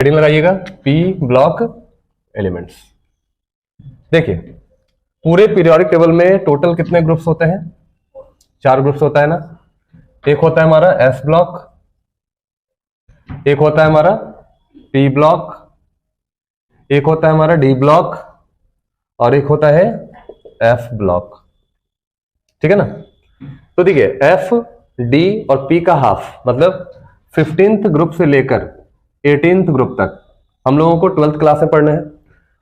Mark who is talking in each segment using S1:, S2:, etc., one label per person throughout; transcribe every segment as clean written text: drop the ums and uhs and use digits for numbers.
S1: Heading लगाइएगा P block elements. देखिए पूरे पीरियोडिक टेबल में टोटल कितने ग्रुप्स होते हैं? 4 ग्रुप्स होता है ना। एक होता है हमारा एस ब्लॉक, एक होता है हमारा पी ब्लॉक, एक होता है हमारा डी ब्लॉक और एक होता है एफ ब्लॉक। ठीक है ना। तो देखिए एफ डी और पी का हाफ मतलब 15th ग्रुप से लेकर 18th ग्रुप तक हम लोगों को 12th क्लास में पढ़ना है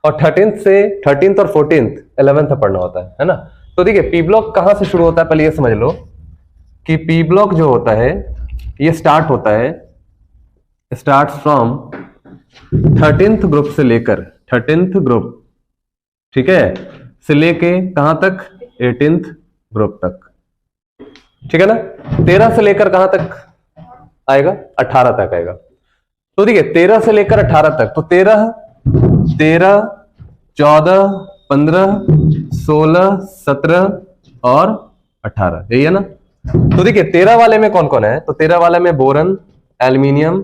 S1: और 13th और 14th 11th में पढ़ना होता है ना। तो देखिए पी ब्लॉक कहां से शुरू होता है, पहले ये समझ लो कि पी ब्लॉक जो होता है ये स्टार्ट होता है फ्रॉम 13th ग्रुप से लेकर 13th ग्रुप, ठीक है, से लेके कहां तक 18th ग्रुप तक। ठीक है ना। 13 से लेकर कहां तक आएगा? 18 तक आएगा। तो देखिए 13 से लेकर 18 तक, तो 13, 14, 15, 16, 17 और 18, यही है ना। तो देखिए 13 वाले में कौन कौन है? तो 13 वाले में बोरन, एल्यूमिनियम,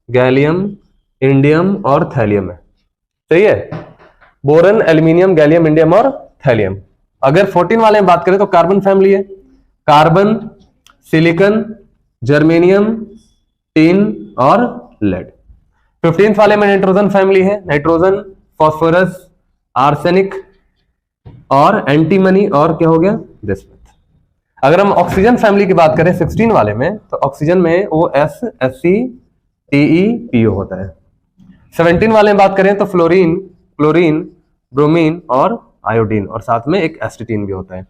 S1: गैलियम, इंडियम और थैलियम है। सही है। बोरन, एल्यूमिनियम, गैलियम, इंडियम और थैलियम। अगर 14 वाले में बात करें तो कार्बन फैमिली है, कार्बन, सिलिकन, जर्मेनियम, टिन और लेड। 15th वाले में नाइट्रोजन फैमिली है, नाइट्रोजन, फास्फोरस, आर्सेनिक और एंटीमनी और क्या हो गया? बिस्मथ। अगर हम ऑक्सीजन फैमिली की बात करें 16 वाले में तो ऑक्सीजन में O S, S C, TE, PO होता है। 17 वाले में बात करें तो फ्लोरीन, क्लोरीन, ब्रोमीन और आयोडीन और साथ में एक एस्टिटीन भी होता है।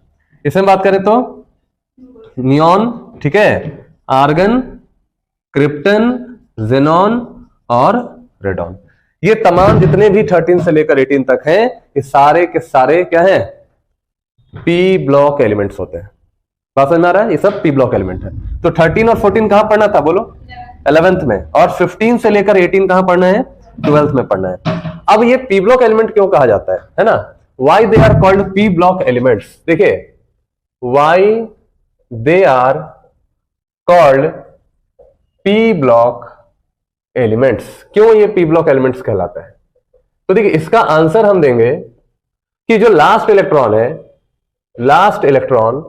S1: इसमें बात करें तो नियॉन, ठीक है, आर्गन, क्रिप्टन, जेनॉन और रेडॉन। ये तमाम जितने भी 13 से लेकर 18 तक हैं ये सारे के सारे क्या हैं? पी ब्लॉक एलिमेंट्स होते हैं। बात समझ में आ रहा है? ये सब पी ब्लॉक एलिमेंट है। तो 13 और 14 कहां पढ़ना था बोलो? 11th में। और 15 से लेकर 18 कहां पढ़ना है? 12th में पढ़ना है। अब ये पी ब्लॉक एलिमेंट क्यों कहा जाता है ना? Why they are called P block elements. देखिए why they are called P block elements, क्यों ये पी ब्लॉक एलिमेंट्स कहलाता है? तो देखिए इसका आंसर हम देंगे कि जो लास्ट इलेक्ट्रॉन है, लास्ट इलेक्ट्रॉन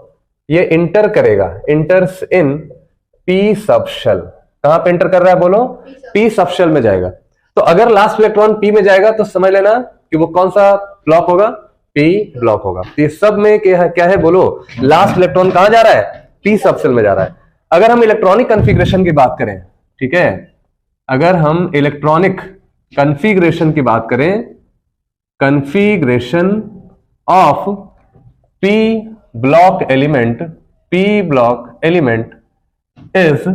S1: ये इंटर करेगा, इंटर्स इन पी सबशेल। कहां पे इंटर कर रहा है बोलो? पी सबशेल में जाएगा। तो अगर लास्ट इलेक्ट्रॉन पी में जाएगा तो समझ लेना कि वो कौन सा ब्लॉक होगा? पी ब्लॉक होगा। तो ये सब में क्या है बोलो? लास्ट इलेक्ट्रॉन कहां जा रहा है? पी सबशेल में जा रहा है। अगर हम इलेक्ट्रॉनिक कॉन्फ़िगरेशन की बात करें, ठीक है, अगर हम इलेक्ट्रॉनिक कॉन्फ़िगरेशन की बात करें, configuration of P block element, P block element is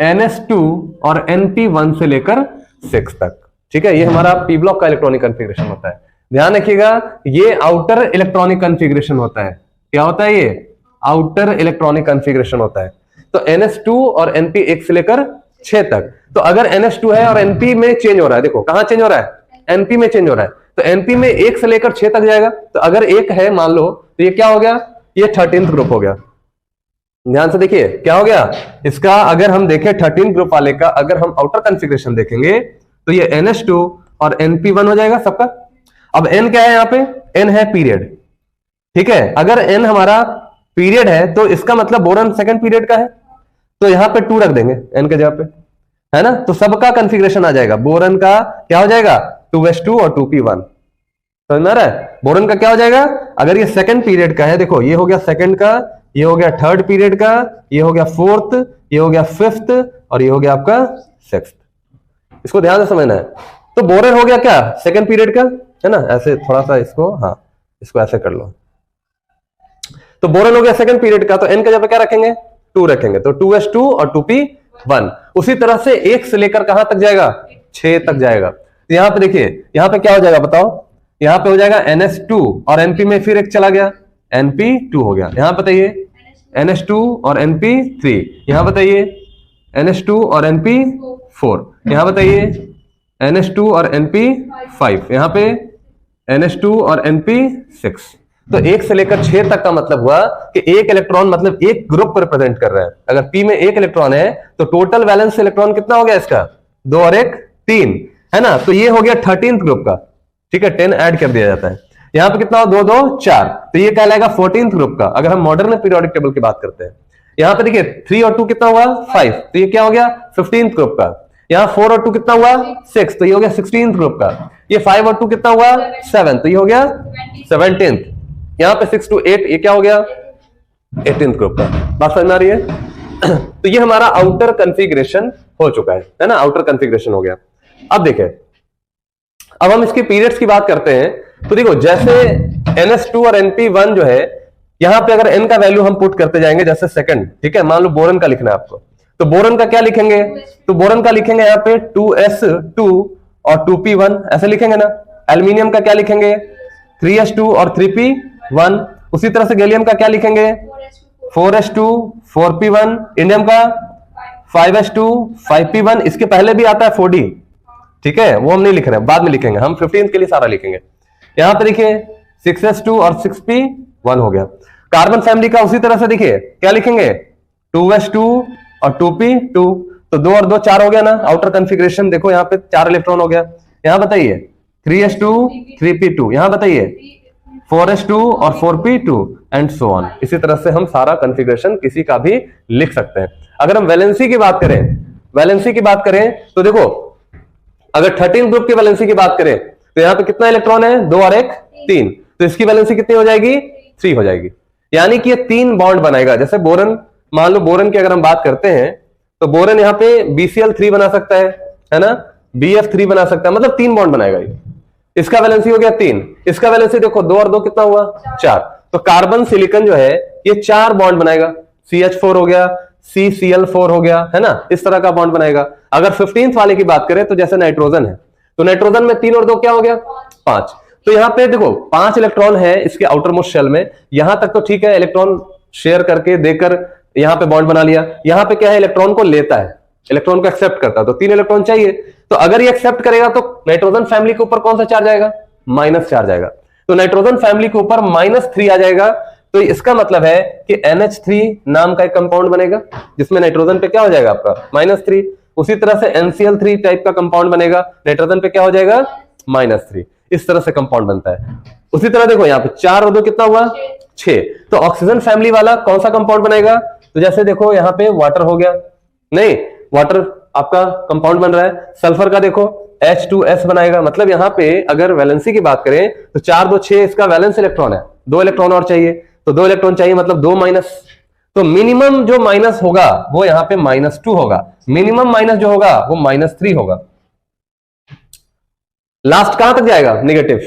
S1: NS2 और NP1 से लेकर 6 तक। ठीक है, ये हमारा पी ब्लॉक का इलेक्ट्रॉनिक कॉन्फ़िगरेशन होता है। ध्यान रखिएगा ये आउटर इलेक्ट्रॉनिक कॉन्फ़िगरेशन होता है। क्या होता है? ये आउटर इलेक्ट्रॉनिक कॉन्फ़िगरेशन होता है। तो NS2 और NP 1 से लेकर 6 तक। तो अगर NS2 है और NP में चेंज हो रहा है, देखो कहां चेंज हो रहा है? NP में चेंज हो रहा है। तो NP में 1 से लेकर 6 तक जाएगा। तो अगर 1 है मान लो तो ये क्या हो गया? ये 13th ग्रुप हो गया। ध्यान से देखिए क्या हो गया इसका। अगर हम देखें 13 ग्रुप वाले का, अगर हम आउटर कॉन्फ़िगरेशन देखेंगे तो ये NS2 और NP1 हो जाएगा सबका। अब N क्या है? यहां पे N है पीरियड। ठीक है, अगर N हमारा पीरियड है तो इसका मतलब बोरन सेकंड पीरियड का है, तो यहां पे 2 रख देंगे N के जगह पे, है ना। तो सबका कॉन्फ़िगरेशन आ जाएगा। बोरन का क्या हो जाएगा? 2s2 और 2p1। समझ में आ रहा है? बोरन का क्या हो जाएगा? अगर ये सेकंड पीरियड का है, देखो ये हो गया सेकंड का, ये हो गया थर्ड पीरियड का, ये हो गया फोर्थ, ये हो गया फिफ्थ और ये हो गया आपका सिक्स्थ। इसको ध्यान से समझना है। तो बोरन हो गया क्या? सेकंड पीरियड का, है ना। ऐसे थोड़ा सा इसको, हाँ इसको ऐसे कर लो। तो बोरन हो गया सेकंड पीरियड का, तो एन का जगह क्या रखेंगे? 2 रखेंगे। तो 2s2 और 2p1। उसी तरह से 1 से लेकर कहां तक जाएगा? 6 तक जाएगा। तो यहां पे देखिए यहां पे क्या हो जाएगा बताओ? यहां पे हो जाएगा NS2 और NP में फिर 1 चला गया, NP2 हो गया। यहां बताइए NS2 और NP3, यहां बताइए NS2 और NP4, यहां बताइए NS2 और NP5, यहां पे NS2 और NP6। तो 1 से लेकर 6 तक का मतलब हुआ कि एक इलेक्ट्रॉन मतलब एक ग्रुप को रिप्रेजेंट कर रहा है। अगर P में 1 इलेक्ट्रॉन है तो टोटल वैलेंस इलेक्ट्रॉन कितना हो गया इसका? 2 और 1 3। है ना, तो ये हो गया 13th ग्रुप का, ठीक है, 10 ऐड कर दिया जाता है। यहां पे कितना हो, 2 2 4, तो ये कहलाएगा 14th ग्रुप का, अगर हम मॉडर्न पीरियोडिक टेबल की बात करते हैं। यहां पे देखिए 3 और 2 कितना हुआ 5, तो ये क्या हो गया 15th ग्रुप का। यहाँ 4 और 2 कितना हुआ 6, तो ये हो गया 16th ग्रुप का। ये 5 और 2 कितना हुआ 7, तो ये हो गया 17th। यहाँ पे 6 to 8 ये क्या हो गया 18th ग्रुप का। बात समझ में आ रही है? तो ये हमारा आउटर कॉन्फ़िगरेशन हो चुका है ना, आउटर कॉन्फ़िगरेशन हो गया। अब देखें, अब हम इसके पीरियड्स की बात करते हैं। तो देखो जैसे NS2 और NP1 जो है, यहां पे अगर n का वैल्यू हम पुट करते जाएंगे, जैसे सेकंड, ठीक है, मान लो बोरन का लिखना है आपको, तो बोरन का क्या लिखेंगे, तो बोरन का लिखेंगे यहाँ पे 2s2 और 2p1 ऐसे लिखेंगे ना। एल्यूमिनियम का क्या लिखेंगे 3s2 और 3p1। उसी तरह से गैलियम का क्या लिखेंगे 4s2 4p1। इंडियम का 5s2 5p1। इसके पहले भी आता है 4d, ठीक है, वो हम नहीं लिख रहे हैं, बाद में लिखेंगे, हम 15th के लिए सारा लिखेंगे। यहां पे देखिए 6s2 और 6p1 हो गया। कार्बन फैमिली का उसी तरह से देखिए क्या लिखेंगे 2s2 और 2p2, तो 2 और 2 4 हो गया ना। आउटर कॉन्फ़िगरेशन देखो यहाँ पे 4 इलेक्ट्रॉन हो गया। यहां बताइए 3s2 3p2, यहां बताइए 4s2 और 4p2 एंड सो ऑन। इसी तरह से हम सारा कॉन्फ़िगरेशन किसी का भी लिख सकते हैं। अगर हम वैलेंसी की बात करें, वैलेंसी की बात करें तो देखो अगर 13 ग्रुप की वैलेंसी की बात करें तो यहां पे कितना इलेक्ट्रॉन है 2 और 1 3, तो इसकी वैलेंसी कितनी हो जाएगी 3 हो जाएगी। यानी कि ये 3 बॉन्ड बनाएगा। जैसे बोरन, मान लो बोरन की अगर हम बात करते हैं तो बोरन यहाँ पे BCl3 बना सकता है ना, BF3 बना सकता है, मतलब 3 बॉन्ड बनाएगा ये। इसका वैलेंसी हो गया 3, इसका वैलेंसी देखो 2 और 2 कितना हुआ 4, तो कार्बन सिलिकॉन जो है ये 4 बॉन्ड बनाएगा। CH4 हो गया, CCl4 हो गया, है ना, इस तरह का बॉन्ड बनाएगा। अगर 15th वाले की बात करें तो जैसे नाइट्रोजन है, तो नाइट्रोजन में 3 और 2 क्या हो गया 5। तो यहाँ पे देखो 5 इलेक्ट्रॉन है इसके आउटर मोस्ट शेल में। यहां तक तो ठीक है, इलेक्ट्रॉन शेयर करके देकर यहां पे बॉन्ड बना लिया। यहां पे क्या है इलेक्ट्रॉन को लेता है, इलेक्ट्रॉन को एक्सेप्ट करता है, तो 3 इलेक्ट्रॉन चाहिए। तो अगर ये एक्सेप्ट करेगा तो नाइट्रोजन फैमिली के ऊपर कौन सा चार्ज आएगा -चार्ज आएगा, तो नाइट्रोजन फैमिली के ऊपर -3 आ जाएगा। तो इसका मतलब है कि NH3 नाम का एक कंपाउंड बनेगा जिसमें नाइट्रोजन पे क्या हो जाएगा आपका -3। उसी तरह से NCl3 टाइप का कंपाउंड बनेगा, नाइट्रोजन पे क्या हो जाएगा -3। इस तरह से कंपाउंड बनता है। उसी तरह देखो यहाँ पे 4 और 2 कितना हुआ 6, तो ऑक्सीजन फैमिली वाला कौन सा कंपाउंड बनेगा, तो जैसे देखो यहाँ पे वाटर हो गया, नहीं वाटर आपका कंपाउंड बन रहा है। सल्फर का देखो H2S बनाएगा। मतलब यहाँ पे अगर वैलेंसी की बात करें तो 4 2 6 इसका वैलेंस इलेक्ट्रॉन है, 2 इलेक्ट्रॉन और चाहिए, तो 2 इलेक्ट्रॉन चाहिए मतलब 2 माइनस, तो मिनिमम जो माइनस होगा वो यहाँ पे -2 होगा, मिनिमम माइनस जो होगा वो -3 होगा। लास्ट कहां तक जाएगा नेगेटिव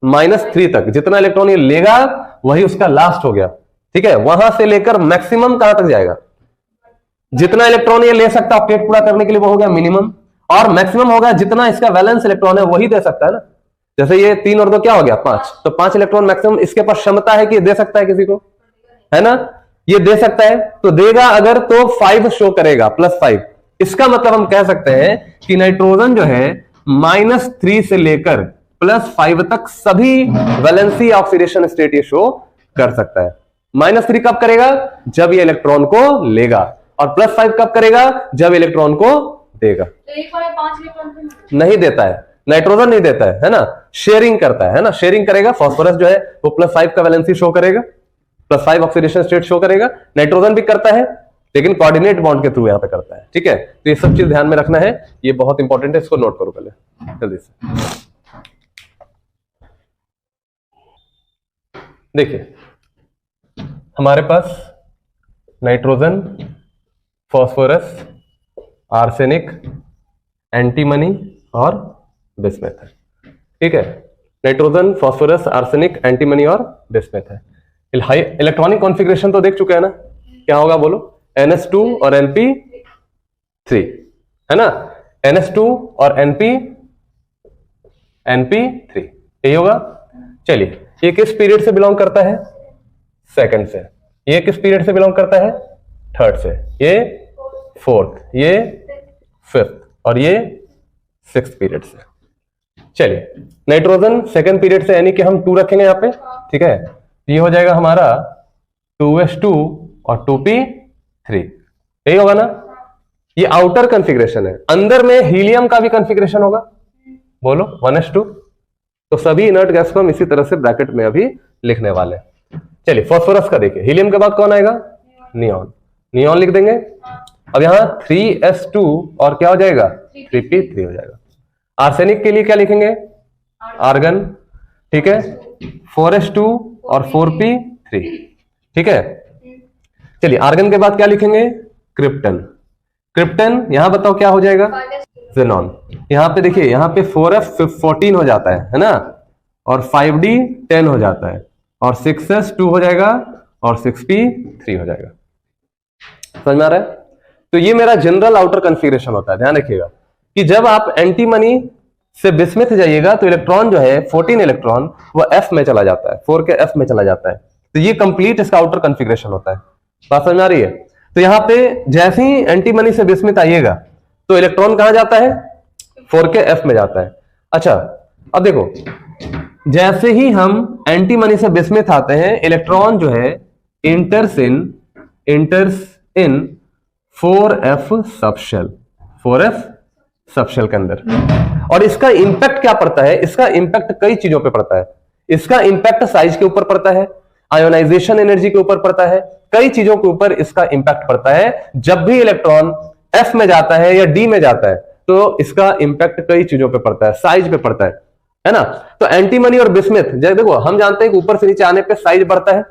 S1: -3 तक, जितना इलेक्ट्रॉन ये लेगा वही उसका लास्ट हो गया, ठीक है। वहां से लेकर मैक्सिमम कहां तक जाएगा, जितना इलेक्ट्रॉन ये ले सकता पेट पूरा करने के लिए वो हो गया मिनिमम, और मैक्सिमम होगा जितना इसका वैलेंस इलेक्ट्रॉन है वही दे सकता है ना। जैसे ये 3 और 2 क्या हो गया 5, तो 5 इलेक्ट्रॉन मैक्सिमम इसके पास क्षमता है कि ये दे सकता है किसी को, है ना, ये दे सकता है। तो देगा अगर तो 5 शो करेगा +5। इसका मतलब हम कह सकते हैं कि नाइट्रोजन जो है -3 से लेकर +5 तक सभी वैलेंसी ऑक्सीडेशन स्टेट ये शो कर सकता है। -3 कब करेगा, जब ये इलेक्ट्रॉन को लेगा, और +5 कब करेगा, जब इलेक्ट्रॉन को देगा। तो एक बार 5 इलेक्ट्रॉन नहीं देता है, नाइट्रोजन नहीं देता है ना, शेयरिंग करता है ना, शेयरिंग करेगा। फास्फोरस जो है वो +5 का वैलेंसी शो करेगा, +5 ऑक्सीडेशन स्टेट शो करेगा। नाइट्रोजन भी करता है लेकिन कोऑर्डिनेट बॉन्ड के थ्रू यहां पे करता है, ठीक है। तो ये सब चीज ध्यान में रखना है, ये बहुत इंपॉर्टेंट है, इसको नोट करो पहले जल्दी से। देखिए हमारे पास नाइट्रोजन, फास्फोरस, आर्सेनिक, एंटीमनी और बिस्मथ है, ठीक है। नाइट्रोजन, फास्फोरस, आर्सेनिक, एंटीमनी और बिस्मथ है। हाई इलेक्ट्रॉनिक कॉन्फ़िगरेशन तो देख चुके हैं ना, क्या होगा बोलो, NS2 और NP3, है ना, NS2 और NP3 यही होगा। चलिए ये किस पीरियड से बिलोंग करता है, सेकंड से। ये किस पीरियड से बिलोंग करता है, थर्ड से। ये फोर्थ, ये फिफ्थ और ये सिक्स्थ पीरियड से। चलिए नाइट्रोजन सेकंड पीरियड से, यानी कि हम 2 रखेंगे यहाँ पे, ठीक है। ये हो जाएगा हमारा 2s2 और 2p3, यही होगा ना। ये आउटर कॉन्फ़िगरेशन है, अंदर में हीलियम का भी कॉन्फ़िगरेशन होगा, बोलो 1s2। तो सभी इनर्ट गैस को हम इसी तरह से ब्रैकेट में अभी लिखने वाले हैं। चलिए फास्फोरस का देखिए, हीलियम के बाद कौन आएगा? नियॉन। नियॉन लिख देंगे। अब यहां 3s2 और क्या हो जाएगा? 3p3 हो जाएगा। आर्सेनिक के लिए क्या लिखेंगे? आर्गन। ठीक है, 4s2 और 4p3। ठीक है, चलिए आर्गन के बाद क्या लिखेंगे? क्रिप्टन। क्रिप्टन यहां बताओ क्या हो जाएगा? ज़ेनॉन। यहां पे देखिए, यहां पे 4f 14 हो जाता है ना, और 5d 10 हो जाता है, और 6s 2 हो जाएगा, और 6p 3 हो जाएगा। समझ में आ रहा है? तो ये मेरा जनरल आउटर कॉन्फ़िगरेशन होता है। ध्यान रखिएगा कि जब आप एंटीमनी से बिस्मथ जाइएगा तो इलेक्ट्रॉन जो है 14 इलेक्ट्रॉन वो f में चला जाता है, 4 के f में चला जाता है। तो ये कंप्लीट इसका आउटर कॉन्फ़िगरेशन होता है। बात समझ में आ रही है? तो यहां पे जैसे ही एंटीमनी से बिस्मथ आइएगा तो इलेक्ट्रॉन कहां जाता है? 4 के f में जाता है। अच्छा, अब देखो, जैसे ही हम एंटीमनी से बिस्मथ आते हैं, इलेक्ट्रॉन जो है इंटर्स in 4f subshell, 4f subshell के अंदर। और इसका इंपैक्ट क्या पड़ता है? इसका इंपैक्ट कई चीजों पे पड़ता है। इसका इंपैक्ट साइज के ऊपर पड़ता है, आयोनाइजेशन एनर्जी के ऊपर पड़ता है, कई चीजों के ऊपर इसका इंपैक्ट पड़ता है। जब भी इलेक्ट्रॉन f में जाता है या d में जाता है तो इसका इंपैक्ट कई चीजों पे पड़ता है, साइज पे पड़ता है ना। तो एंटीमनी और बिस्मथ, देखो हम जानते हैं कि ऊपर से नीचे आने पे साइज बढ़ता है,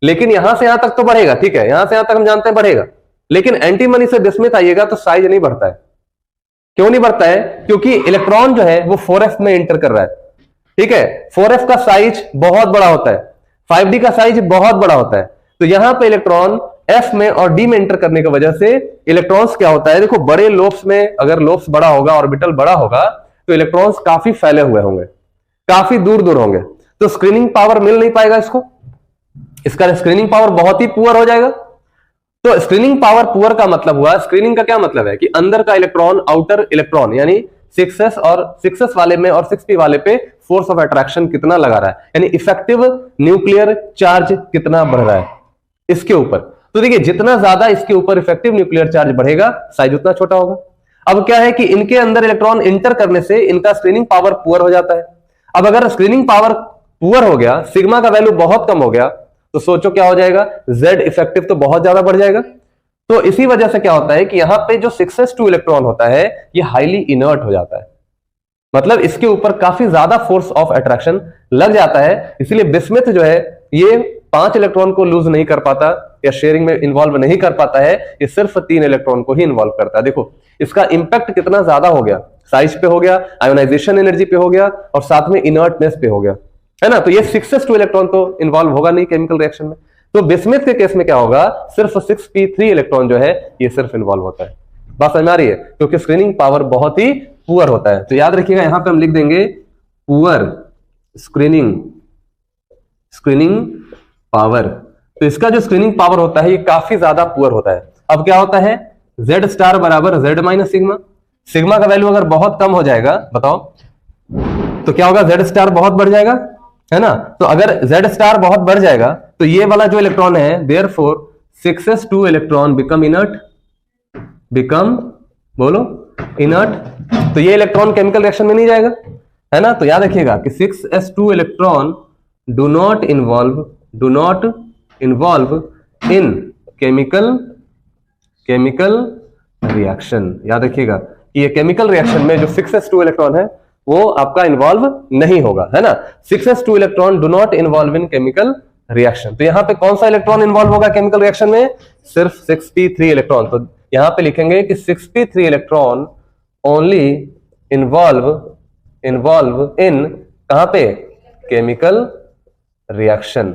S1: लेकिन यहां से यहां तक तो बढ़ेगा, ठीक है, यहां से यहां तक हम जानते हैं बढ़ेगा, लेकिन एंटीमनी से बिस्मथ आइएगा तो साइज नहीं बढ़ता है। क्यों नहीं बढ़ता है? क्योंकि इलेक्ट्रॉन जो है वो 4f में इंटर कर रहा है। ठीक है, 4f का साइज बहुत बड़ा होता है, 5d का साइज बहुत बड़ा होता है। तो यहां पे इलेक्ट्रॉन f में और d में इंटर करने की वजह से इलेक्ट्रॉन्स क्या होता है? देखो, बड़े लोब्स में अगर लोब्स बड़ा होगा, ऑर्बिटल बड़ा होगा, तो इलेक्ट्रॉन्स काफी फैले हुए होंगे, काफी दूर दूर होंगे, तो स्क्रीनिंग पावर मिल नहीं पाएगा इसको, इसका स्क्रीनिंग पावर बहुत ही पुअर हो जाएगा। तो स्क्रीनिंग पावर पुअर का मतलब हुआ, स्क्रीनिंग का क्या मतलब है कि अंदर का इलेक्ट्रॉन, आउटर इलेक्ट्रॉन यानी 6s और 6s वाले में और 6p वाले पे फोर्स ऑफ अट्रैक्शन कितना लगा रहा है, यानी इफेक्टिव न्यूक्लियर चार्ज कितना बढ़ रहा है इसके ऊपर। तो देखिए, जितना ज्यादा इसके ऊपर इफेक्टिव न्यूक्लियर चार्ज बढ़ेगा, साइज उतना छोटा होगा। अब क्या है कि इनके अंदर इलेक्ट्रॉन इंटर करने से इनका स्क्रीनिंग पावर पुअर हो जाता है। अब अगर स्क्रीनिंग पावर पुअर हो गया, सिग्मा का वैल्यू बहुत कम हो गया, तो सोचो क्या हो जाएगा? Z इफेक्टिव तो बहुत ज्यादा बढ़ जाएगा। तो इसी वजह से क्या होता है कि यहां पे जो 6s2 इलेक्ट्रॉन होता है ये हाईली इनर्ट हो जाता है, मतलब इसके ऊपर काफी ज्यादा फोर्स ऑफ अट्रैक्शन लग जाता है। इसलिए बिस्मथ जो है ये 5 इलेक्ट्रॉन को लूज नहीं कर पाता या शेयरिंग में इन्वॉल्व नहीं कर पाता है, ये सिर्फ 3 इलेक्ट्रॉन को ही इन्वॉल्व करता है। देखो इसका इंपैक्ट कितना ज्यादा हो गया, साइज पे हो गया, आयोनाइजेशन एनर्जी पे हो गया, और साथ में इनर्टनेस पे हो गया, है ना। तो ये 6s2 इलेक्ट्रॉन तो इन्वॉल्व होगा नहीं केमिकल रिएक्शन में। तो बिस्मथ के केस में क्या होगा? सिर्फ 6p3 इलेक्ट्रॉन जो है ये सिर्फ इन्वॉल्व होता है। बात समझ आ रही है? क्योंकि स्क्रीनिंग पावर बहुत ही पुअर होता है। तो याद रखिएगा, यहां पे हम लिख देंगे पुअर स्क्रीनिंग पावर। तो इसका जो स्क्रीनिंग पावर होता है ये काफी ज्यादा पुअर होता है। अब क्या होता है? Z स्टार बराबर Z माइनस सिग्मा। सिग्मा का वैल्यू अगर बहुत कम हो जाएगा, बताओ तो क्या होगा? Z स्टार बहुत बढ़ जाएगा, है ना। तो अगर Z स्टार बहुत बढ़ जाएगा तो ये वाला जो इलेक्ट्रॉन है, therefore 6s2 electron become inert, बोलो इनर्ट। तो ये इलेक्ट्रॉन केमिकल रिएक्शन में नहीं जाएगा, है ना। तो याद रखिएगा कि 6s2 electron do not involve in chemical reaction. याद रखिएगा कि ये केमिकल रिएक्शन में जो 6s2 इलेक्ट्रॉन है वो आपका इन्वॉल्व नहीं होगा, है ना। 6s2 electron do not involve in chemical reaction. तो यहां पे कौन सा इलेक्ट्रॉन इन्वॉल्व होगा केमिकल रिएक्शन में? सिर्फ 6p3 इलेक्ट्रॉन। तो यहां पे लिखेंगे कि 6p3 electron only involve in, कहां पे? Chemical reaction.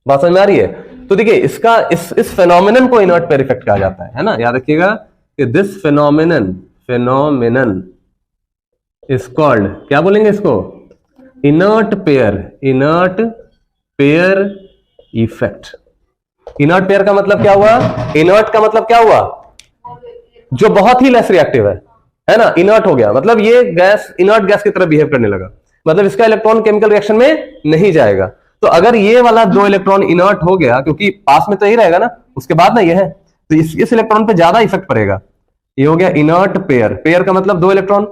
S1: बात समझ में आ रही है? तो देखिए इसका इस फेनोमेनन को इनर्ट पेयर इफेक्ट कहा जाता है ना। याद रखिएगा कि दिस फेनोमेनन इज कॉल्ड, क्या बोलेंगे इसको? Inert pair effect. Inert pair का मतलब क्या हुआ? इनर्ट का मतलब क्या हुआ? जो बहुत ही लेस रिएक्टिव है ना, इनर्ट हो गया, मतलब ये गैस इनर्ट गैस की तरह बिहेव करने लगा, मतलब इसका इलेक्ट्रॉन केमिकल रिएक्शन में नहीं जाएगा। तो अगर ये वाला 2 इलेक्ट्रॉन इनर्ट हो गया, क्योंकि पास में तो यही रहेगा ना, उसके बाद ना ये है, तो इस इलेक्ट्रॉन पे ज्यादा इफेक्ट पड़ेगा। ये हो गया इनर्ट पेयर। पेयर का मतलब 2 इलेक्ट्रॉन।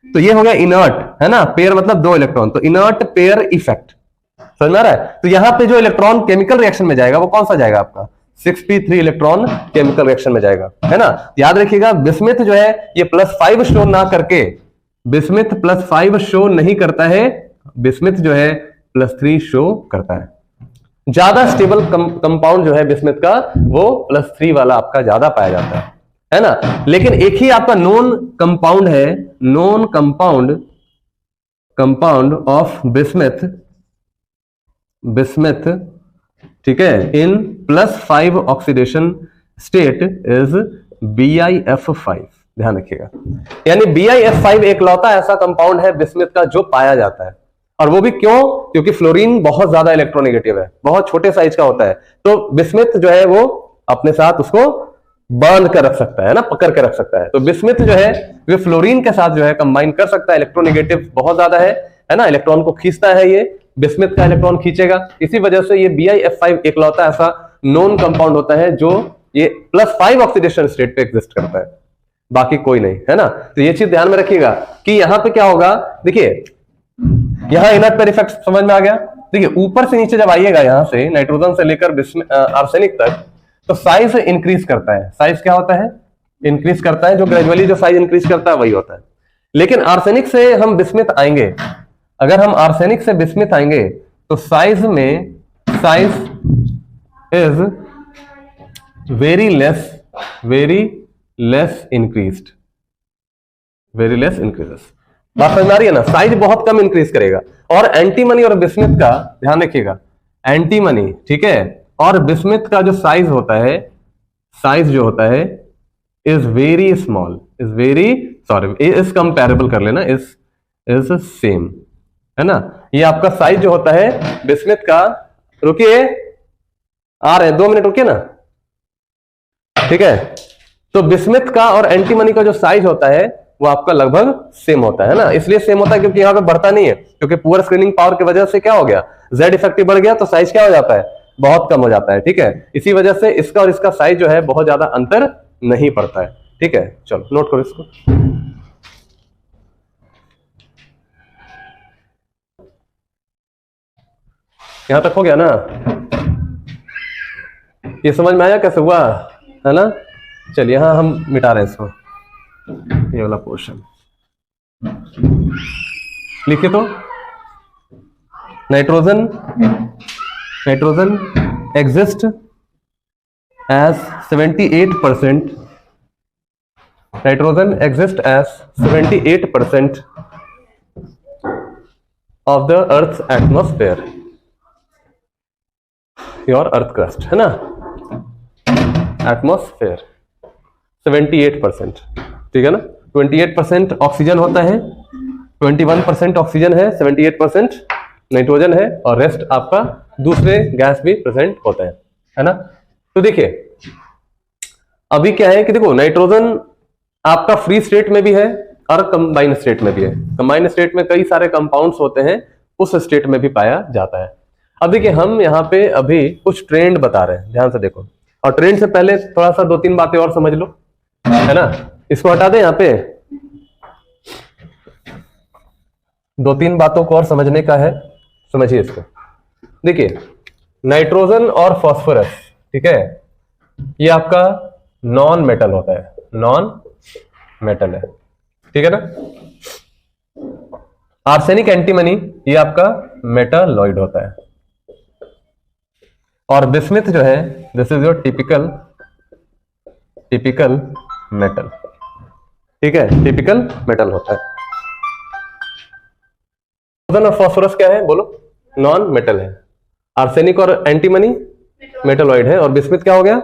S1: तो ये हो गया इनर्ट, है ना, पेयर मतलब दो इलेक्ट्रॉन, तो इनर्ट पेयर इफेक्ट, समझ में आ रहा है। तो यहां पे जो इलेक्ट्रॉन केमिकल रिएक्शन में जाएगा वो कौन सा जाएगा आपका 6p3 इलेक्ट्रॉन केमिकल रिएक्शन में जाएगा, है ना। याद रखिएगा बिस्मिथ जो है ये +5 शो ना करके, बिस्मिथ +5 शो नहीं करता है, बिस्मिथ जो है +3 शो करता है। ज्यादा स्टेबल कंपाउंड जो है बिस्मिथ का वो +3 वाला आपका ज्यादा पाया जाता है ना। लेकिन एक ही आपका नॉन कंपाउंड है, नॉन कंपाउंड ऑफ बिस्मिथ, ठीक है, इन +5 ऑक्सीडेशन स्टेट इज BiF5, ध्यान रखिएगा। यानी BiF5 एकलौता ऐसा कंपाउंड है बिस्मिथ का जो पाया जाता है, और वो भी क्यों, क्योंकि फ्लोरीन बहुत ज्यादा इलेक्ट्रोनेगेटिव है, बहुत छोटे साइज का होता है, तो बिस्मिथ जो है वो अपने साथ उसको बांध कर रख सकता है ना, पकड़ के रख सकता है। तो बिस्मिथ जो है वे फ्लोरीन के साथ जो है कंबाइन कर सकता है, इलेक्ट्रोनेगेटिव बहुत ज्यादा है ना, इलेक्ट्रॉन को खींचता है, ये बिस्मिथ का इलेक्ट्रॉन खींचेगा। इसी वजह से ये BiF5 एकलौता ऐसा नॉन कंपाउंड होता है जो ये +5 ऑक्सीडेशन स्टेट पे एग्जिस्ट करता है, बाकी कोई नहीं, है ना। तो ये चीज ध्यान में रखिएगा कि यहां पे क्या होगा, देखिए यहां इनर्ट पेयर इफेक्ट समझ में आ गया। देखिए ऊपर से नीचे जब आइएगा, यहां से नाइट्रोजन से लेकर आर्सेनिक तक, तो साइज इंक्रीज करता है। साइज क्या होता है, इंक्रीज करता है, जो ग्रेजुअली जो साइज इंक्रीज करता है वही होता है। लेकिन आर्सेनिक से हम बिस्मिथ आएंगे, अगर हम आर्सेनिक से बिस्मिथ आएंगे तो साइज में, size is very less increased, very less increases. बात समझ में आ रही है ना, साइज बहुत कम इंक्रीज करेगा। और एंटीमनी और बिस्मिथ का ध्यान रखिएगा, एंटीमनी, ठीक है, और बिस्मिथ का जो साइज होता है, साइज जो होता है is very small, is very, sorry is comparable कर लेना, इज सेम, है ना। ये आपका साइज जो होता है बिस्मिथ का, रुकिए आ रहे हैं 2 मिनट रुकिए ना, ठीक है। तो बिस्मिथ का और एंटीमनी का जो साइज होता है वो आपका लगभग सेम होता है ना, इसलिए सेम होता है क्योंकि यहाँ पे बढ़ता नहीं है, क्योंकि पुअर स्क्रीनिंग पावर की वजह से क्या हो गया, Z इफेक्टिव बढ़ गया, तो साइज क्या हो जाता है, बहुत कम हो जाता है, ठीक है। इसी वजह से इसका और इसका साइज जो है बहुत ज्यादा अंतर नहीं पड़ता है, ठीक है। चलो नोट करो इसको। यहां तक हो गया ना, ये समझ में आया कैसे हुआ, है ना। चलिए यहां हम मिटा रहे हैं इसको, ये वाला पोर्शन लिखे तो, nitrogen exist as 78%, nitrogen exist as 78% of the earth atmosphere, your earth crust, है ना, एटमॉस्फेयर 78%, ठीक है ना। 28% ऑक्सीजन होता है, 21% ऑक्सीजन है, 78% नाइट्रोजन है, और रेस्ट आपका दूसरे गैस भी प्रेजेंट होते हैं, है ना। तो देखिए अभी क्या है कि देखो नाइट्रोजन आपका फ्री स्टेट में भी है और कंबाइंड स्टेट में भी है। कंबाइंड स्टेट में कई सारे कंपाउंड्स होते हैं, उस स्टेट में भी पाया जाता है। अब देखिए हम यहाँ पे अभी कुछ ट्रेंड बता रहे हैं, ध्यान से देखो, और ट्रेंड से पहले थोड़ा सा 2-3 बातें और समझ लो, है ना। इसको हटा दें, यहाँ पे 2-3 बातों को और समझने का है, समझिए इसको। देखिए नाइट्रोजन और फास्फोरस, ठीक है, ये आपका नॉन मेटल होता है, नॉन मेटल है, ठीक है ना। आर्सेनिक एंटीमनी ये आपका मेटालॉइड होता है, और बिस्मिथ जो है this is your typical metal, ठीक है, टिपिकल मेटल होता है। और फास्फोरस क्या है बोलो, नॉन मेटल है। आर्सेनिक और एंटीमनी मेटलॉइड है, और बिस्मिथ क्या हो गया,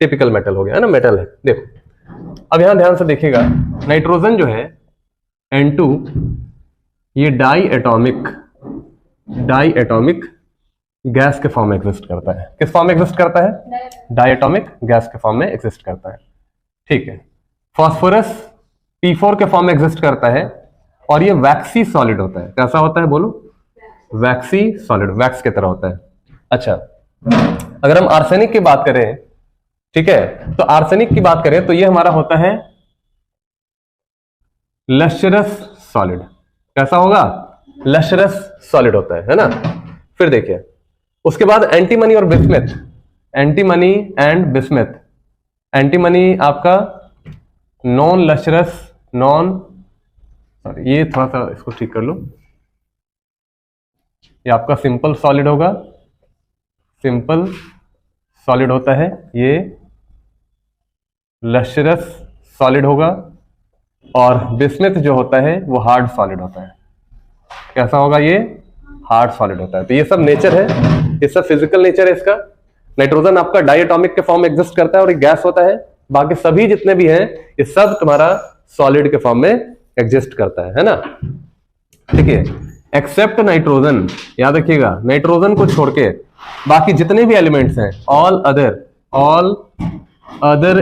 S1: टिपिकल मेटल हो गया, है ना, मेटल है। देखो अब यहां ध्यान से देखिएगा, नाइट्रोजन जो है N2 ये डाई एटॉमिक गैस के फॉर्म में एग्जिस्ट करता है। किस फॉर्म में एग्जिस्ट करता है, डाई एटॉमिक गैस के फॉर्म में एग्जिस्ट करता है, ठीक है। फास्फोरस P4 के फॉर्म में एग्जिस्ट करता है, और ये वैक्सी सॉलिड होता है। कैसा होता है बोलो, वैक्सी सॉलिड, वैक्स की तरह होता है। अच्छा अगर हम आर्सेनिक की बात करें, ठीक है, तो आर्सेनिक की बात करें तो ये हमारा होता है लश्चरस सॉलिड। कैसा होगा? लशरस सॉलिड होता है ना। फिर देखिए उसके बाद एंटीमनी और bismuth, antimony and bismuth. Antimony आपका नॉन लशरस, ये थोड़ा सा इसको ठीक कर लो, ये आपका सिंपल सॉलिड होगा, सिंपल सॉलिड होता है, ये लशरस सॉलिड होगा, और बिस्मथ जो होता है वो हार्ड सॉलिड होता है। कैसा होगा? ये हार्ड सॉलिड होता है। तो ये सब नेचर है, ये सब फिजिकल नेचर है इसका। नाइट्रोजन आपका डायटोमिक के फॉर्म में एग्जिस्ट करता है और एक गैस होता है। बाकी सभी जितने भी हैं ये सब तुम्हारा सॉलिड के फॉर्म में एग्जिस्ट करता है ना। ठीक है, एक्सेप्ट नाइट्रोजन, याद रखिएगा नाइट्रोजन को छोड़ के बाकी जितने भी एलिमेंट्स हैं, all other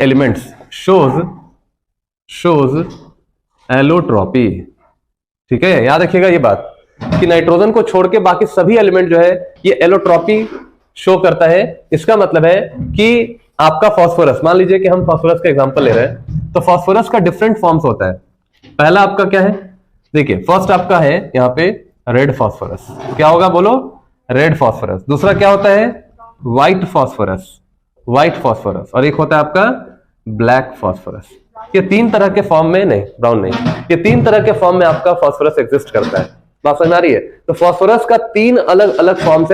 S1: elements shows allotropy. ठीक है, याद रखिएगा ये बात कि नाइट्रोजन को छोड़ के बाकी सभी एलिमेंट जो है ये एलोट्रॉपी शो करता है। इसका मतलब है कि आपका फास्फोरस, मान लीजिए कि हम फास्फोरस का एग्जांपल ले रहे हैं, तो फास्फोरस का डिफरेंट फॉर्म्स होता है। पहला आपका क्या है? देखिए फर्स्ट आपका है यहाँ पे रेड फास्फोरस। क्या होगा बोलो? Red phosphorus. दूसरा क्या होता है? White phosphorus. और एक होता है आपका ब्लैक फास्फोरस। ये तीन तरह के फॉर्म में, नहीं ब्राउन नहीं, ये तीन तरह के फॉर्म में आपका फास्फोरस एग्जिस्ट करता है। बात समझ आ रही है? तो फास्फोरस का तीन अलग अलग फॉर्म्स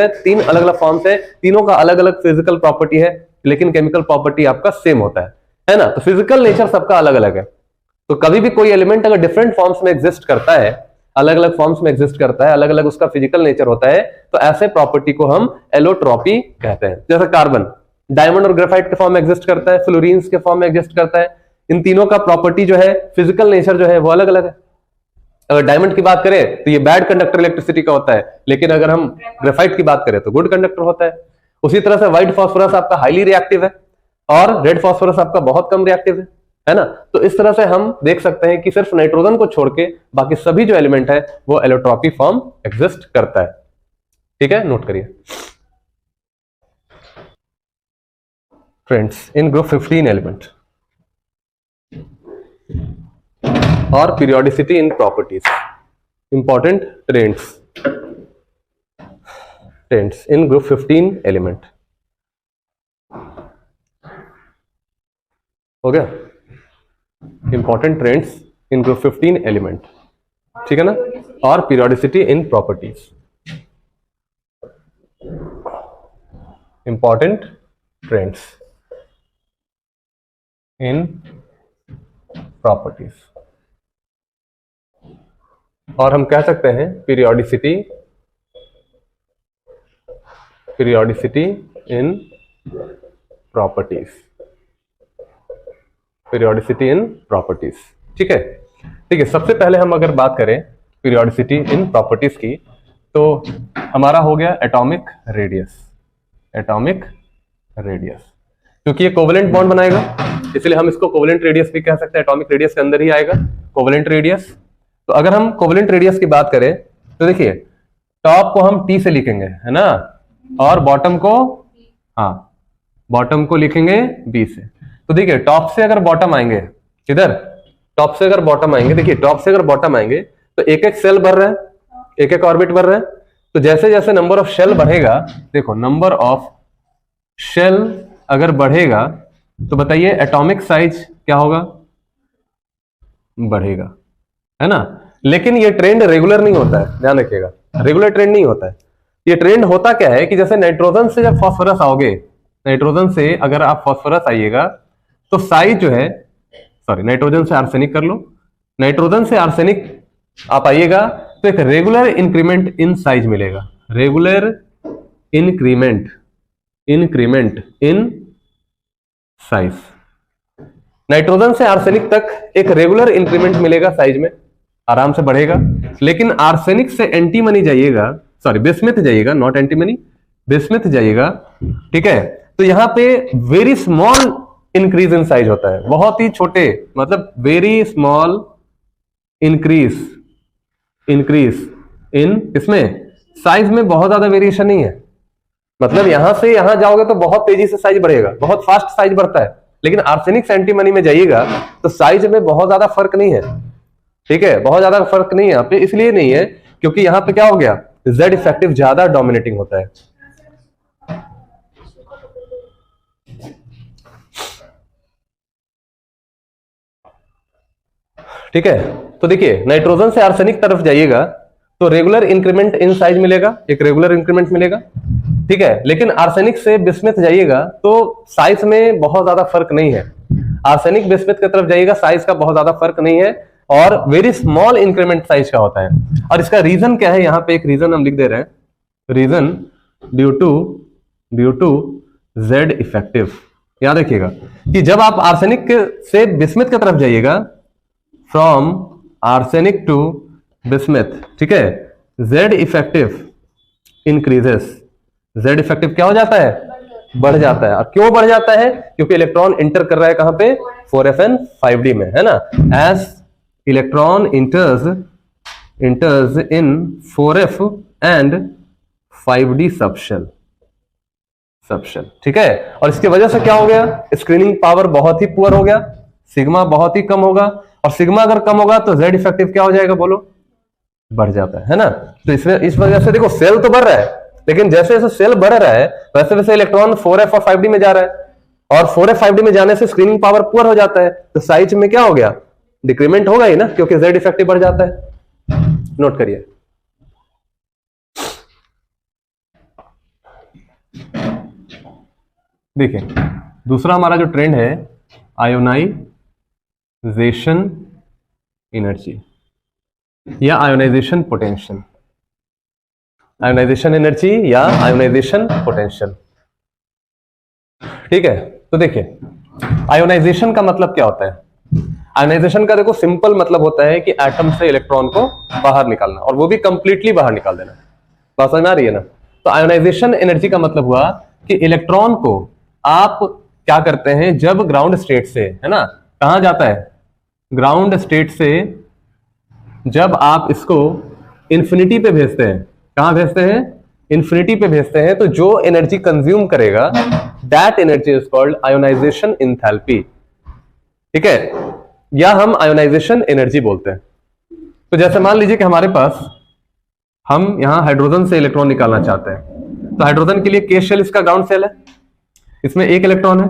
S1: है, तीनों का अलग अलग फिजिकल प्रॉपर्टी है, लेकिन केमिकल प्रॉपर्टी आपका सेम होता है ना। तो फिजिकल नेचर सबका अलग अलग है। तो कभी भी कोई एलिमेंट अगर डिफरेंट फॉर्म्स में एग्जिस्ट करता है, अलग अलग फॉर्म्स में एग्जिस्ट करता है, अलग अलग उसका फिजिकल नेचर होता है, तो ऐसे प्रॉपर्टी को हम एलोट्रॉपी कहते हैं। जैसे कार्बन डायमंड और ग्रेफाइट के फॉर्म में एग्जिस्ट करता है, फ्लोरीन्स के फॉर्म में एग्जिस्ट करता है। इन तीनों का प्रॉपर्टी जो है, फिजिकल नेचर जो है वो अलग अलग है। अगर डायमंड की बात करें तो ये बैड कंडक्टर इलेक्ट्रिसिटी का होता है, लेकिन अगर हम ग्रेफाइट की बात करें तो गुड कंडक्टर होता है। उसी तरह से व्हाइट फास्फोरस आपका हाईली रिएक्टिव है और रेड फास्फोरस आपका बहुत कम रिएक्टिव है ना। तो इस तरह से हम देख सकते हैं कि सिर्फ नाइट्रोजन को छोड़ के बाकी सभी जो एलिमेंट है वो एलोट्रॉपी फॉर्म एग्जिस्ट करता है। ठीक है, नोट करिए फ्रेंड्स। इन ग्रुप 15 एलिमेंट और periodicity in properties, important trends in group 15 element। हो गया? important trends in group 15 element, ठीक है ना। और periodicity in properties, important trends in properties। और हम कह सकते हैं periodicity in properties, periodicity in properties। ठीक है। सबसे पहले हम अगर बात करें periodicity in properties की, तो हमारा हो गया एटॉमिक रेडियस। क्योंकि ये कोवेलेंट बॉन्ड बनाएगा इसलिए हम इसको कोवेलेंट रेडियस भी कह सकते हैं। एटॉमिक रेडियस के अंदर ही आएगा कोवेलेंट रेडियस। तो अगर हम कोवेलेंट रेडियस की बात करें तो देखिए टॉप को हम T से लिखेंगे, है ना, और बॉटम को लिखेंगे B से। तो देखिए टॉप से अगर बॉटम आएंगे, इधर टॉप से अगर बॉटम आएंगे, देखिए टॉप से अगर बॉटम आएंगे तो एक एक सेल भर रहे हैं, एक एक ऑर्बिट भर रहे हैं। तो जैसे जैसे नंबर ऑफ शेल बढ़ेगा, देखो नंबर ऑफ शेल अगर बढ़ेगा तो बताइए एटॉमिक साइज क्या होगा? बढ़ेगा, है ना। लेकिन ये ट्रेंड रेगुलर नहीं होता है, ध्यान रखिएगा, रेगुलर ट्रेंड नहीं होता है। ये ट्रेंड होता क्या है कि जैसे नाइट्रोजन से जब फास्फोरस आओगे, नाइट्रोजन से अगर आप फास्फोरस आइएगा तो साइज जो है, सॉरी नाइट्रोजन से आर्सेनिक कर लो, नाइट्रोजन से आर्सेनिक आप आइएगा तो एक रेगुलर इंक्रीमेंट इन साइज मिलेगा, regular increment in size. Nitrogen से आर्सेनिक तक एक रेगुलर इंक्रीमेंट मिलेगा साइज में, आराम से बढ़ेगा। लेकिन आर्सेनिक से एंटीमनी जाइएगा, सॉरी बिस्मथ जाइएगा, नॉट एंटीमनी, बिस्मथ जाइएगा, ठीक है, तो यहां पे very small increase in size होता है, बहुत ही छोटे, मतलब वेरी स्मॉल इंक्रीज इन, इसमें साइज में बहुत ज्यादा वेरिएशन नहीं है। मतलब यहां से यहां जाओगे तो बहुत तेजी से साइज बढ़ेगा, बहुत फास्ट साइज बढ़ता है। लेकिन आर्सेनिक से एंटीमनी में जाइएगा तो साइज में बहुत ज्यादा फर्क नहीं है, ठीक है, बहुत ज्यादा फर्क नहीं है यहाँ पे। इसलिए नहीं है क्योंकि यहाँ पे क्या हो गया, जेड इफेक्टिव ज्यादा डोमिनेटिंग होता है। ठीक है, तो देखिए नाइट्रोजन से आर्सेनिक तरफ जाइएगा तो रेगुलर इंक्रीमेंट इन साइज मिलेगा, एक रेगुलर इंक्रीमेंट मिलेगा, ठीक है। लेकिन आर्सेनिक से बिस्मिथ जाइएगा तो साइज में बहुत ज्यादा फर्क नहीं है। आर्सेनिक बिस्मिथ की तरफ जाइएगा, साइज का बहुत ज्यादा फर्क नहीं है और वेरी स्मॉल इंक्रीमेंट साइज का होता है। और इसका रीजन क्या है, यहाँ पे एक रीजन हम लिख दे रहे हैं, reason due to Z effective. याद रखिएगा कि जब आप आर्सेनिक से बिस्मिथ की तरफ जाइएगा, फ्रॉम आर्सेनिक टू बिस्मिथ, ठीक है, Z effective increases. Z effective क्या हो जाता है, बढ़ जाता है। और क्यों बढ़ जाता है, क्योंकि इलेक्ट्रॉन इंटर कर रहा है कहां पे, 4f and 5d में, है ना। As electron enters in 4f and 5d subshell, ठीक है। और इसकी वजह से क्या हो गया, स्क्रीनिंग पावर बहुत ही पुअर हो गया, सिग्मा बहुत ही कम होगा। और सिग्मा अगर कम होगा तो जेड इफेक्टिव क्या हो जाएगा, बोलो, बढ़ जाता है ना। तो इसमें इस वजह से देखो सेल तो बढ़ रहा है, लेकिन जैसे जैसे सेल बढ़ रहा है वैसे वैसे इलेक्ट्रॉन 4f और 5d में जा रहा है, और 4f 5d में जाने से स्क्रीनिंग पावर पुअर हो जाता है, तो साइज में क्या हो गया, डिक्रीमेंट होगा ही ना, क्योंकि जेड इफेक्टिव बढ़ जाता है। नोट करिए। देखिए दूसरा हमारा जो ट्रेंड है, आयोनाइजेशन एनर्जी या आयोनाइजेशन पोटेंशियल, आयोनाइजेशन एनर्जी या आयोनाइजेशन पोटेंशियल, ठीक है। तो देखिए आयोनाइजेशन का मतलब क्या होता है, आयोनाइजेशन का देखो सिंपल मतलब होता है कि एटम से इलेक्ट्रॉन को बाहर निकालना, और वो भी कंप्लीटली बाहर निकाल देना। बात समझ में आ रही है ना। तो आयोनाइजेशन एनर्जी का मतलब हुआ कि इलेक्ट्रॉन को आप क्या करते हैं, जब ग्राउंड स्टेट से, है ना, कहां जाता है, ग्राउंड स्टेट से जब आप इसको इंफिनिटी पे भेजते हैं, कहां भेजते हैं, इंफिनिटी पे भेजते हैं, तो जो एनर्जी कंज्यूम करेगा that energy is called ionisation enthalpy, ठीक है, या हम आयोनाइजेशन एनर्जी बोलते हैं। तो जैसे मान लीजिए कि हमारे पास, हम यहां हाइड्रोजन से इलेक्ट्रॉन निकालना चाहते हैं, तो हाइड्रोजन के लिए के शेल इसका ग्राउंड शेल है, इसमें एक इलेक्ट्रॉन है।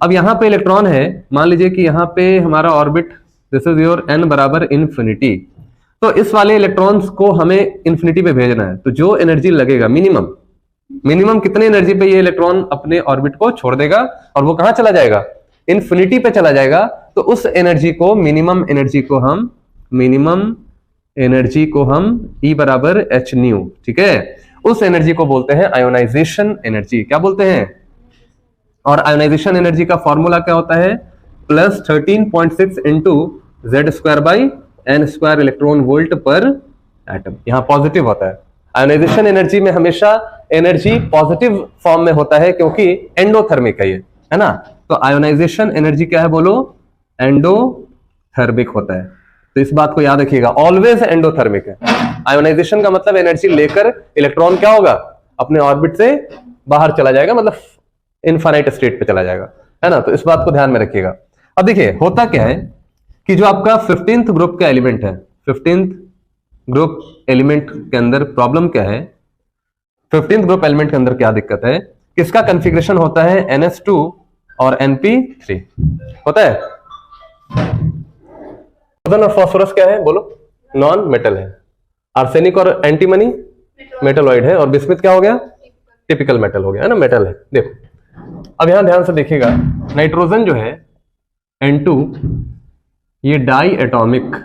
S1: अब यहां पे इलेक्ट्रॉन है, मान लीजिए कि यहां पे हमारा orbit, this is your n बराबर इन्फिनिटी, तो इस वाले इलेक्ट्रॉन्स को हमें इन्फिनिटी पे भेजना है। तो जो एनर्जी लगेगा मिनिमम कितने एनर्जी पे ये इलेक्ट्रॉन अपने ऑर्बिट को छोड़ देगा और वो कहां चला जाएगा, इन्फिनिटी पे चला जाएगा। तो उस एनर्जी को, मिनिमम एनर्जी को हम E बराबर h न्यू, ठीक है, उस एनर्जी को बोलते हैं आयोनाइजेशन एनर्जी। क्या बोलते हैं, और आयोनाइजेशन एनर्जी का फॉर्मूला क्या होता है, plus 13.6 into Z square by N square electron volt per atom. यहां पॉजिटिव होता है। आयोनाइजेशन एनर्जी में हमेशा एनर्जी पॉजिटिव फॉर्म में होता है, क्योंकि एंडोथर्मिक है ये, है ना। तो आयोनाइजेशन एनर्जी क्या है, बोलो, एंडोथर्मिक होता है। तो इस बात को याद रखिएगा, ऑलवेज एंडोथर्मिक है। आयोनाइजेशन का मतलब एनर्जी लेकर इलेक्ट्रॉन क्या होगा, अपने ऑर्बिट से बाहर चला जाएगा, मतलब इनफाइनाइट स्टेट पे चला जाएगा, है ना। तो इस बात को ध्यान में रखिएगा। अब देखिए होता क्या है कि जो आपका 15th ग्रुप का एलिमेंट है, 15th ग्रुप एलिमेंट के अंदर प्रॉब्लम क्या है, 15th ग्रुप एलिमेंट के अंदर क्या दिक्कत है, किसका कंफिग्रेशन होता है, NH2 और NP3 होता है। और फास्फोरस क्या है, बोलो, नॉन मेटल है। आर्सेनिक और एंटीमनी मेटलॉइड है, और बिस्मिथ क्या हो गया, टिपिकल मेटल हो गया, है ना, मेटल है। देखो अब यहां ध्यान से देखिएगा, नाइट्रोजन जो है N2, ये डाई एटॉमिक